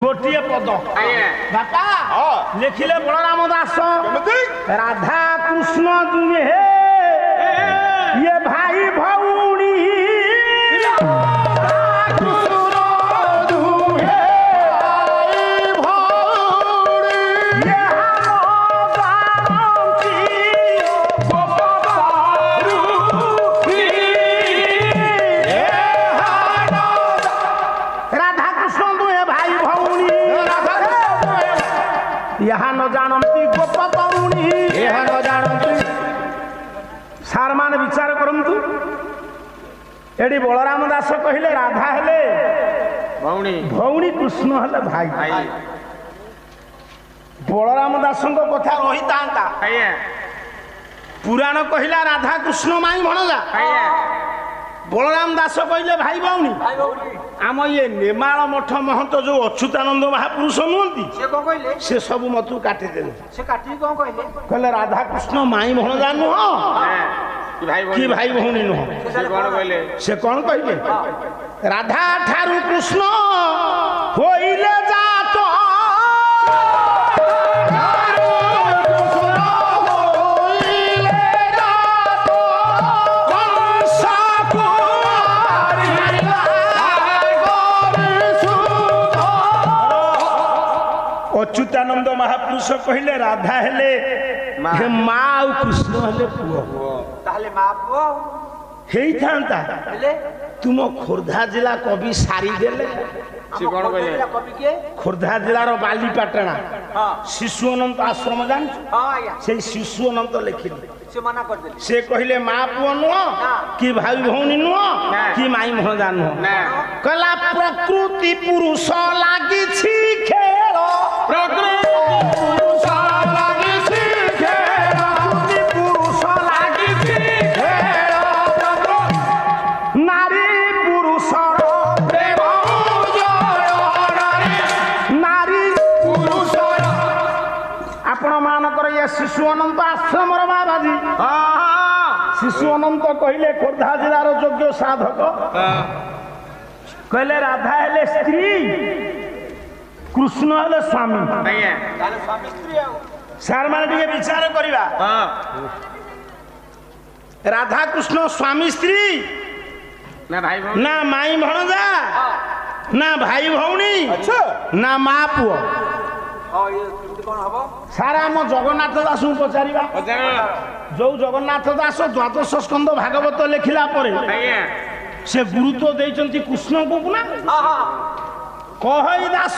गोटे पद बापा लिखिले बलराम दास राधा कृष्ण दुहे ये भाई भौणी यहाँ न जानती गोप करुणी यहाँ न जानती सार मान विचार करंतु एडी बलराम दास कहले राधा हेले भौणी भौणी कृष्ण हेले भाई बलराम दास कथा रही था पुराण कहला राधा कृष्ण माई भणजा बलराम दास कहले भाई भौणी आम ये नेमाल मठ महंत जो अच्युतानंद महापुरुष नुहति से सब मत काटिदेले कहले राधा कृष्ण माई भणजा नुह कि भाई भौणी नुह से कौन कहले राधा ठारू कृष्ण होइले जात अच्युतानंद महापुरुष कहले राधा हेले माँ और कृष्ण हेले पुओ था तुम खोर्धा जिला कवि सारी देले खोर्धा जिलार बालीपाटना शिशु अनंत आश्रम जान से शिशु अनंत लिखिले से कहले माँ पुओ नुह कि भाई भौणी नुह कि माई भणजा नुह कला प्रकृति पुरुष लागी खेल शिशु अनंत आश्रम बाबाजी शिशु अनंत कहले खोर्धा जिलार योग्य साधक कहले राधा हेले स्त्री कृष्ण हेले स्वामी सार मान विचार करिबा राधा कृष्ण स्वामी स्त्री ना माई भणजा ना भाई भौणी ना माँ पुओ सारा आम जगन्नाथ दास पचार जो जगन्नाथ दास द्वादश स्कंद भागवत लिखिला से गुरुत्व देइचंती कृष्ण को ना कहि दास।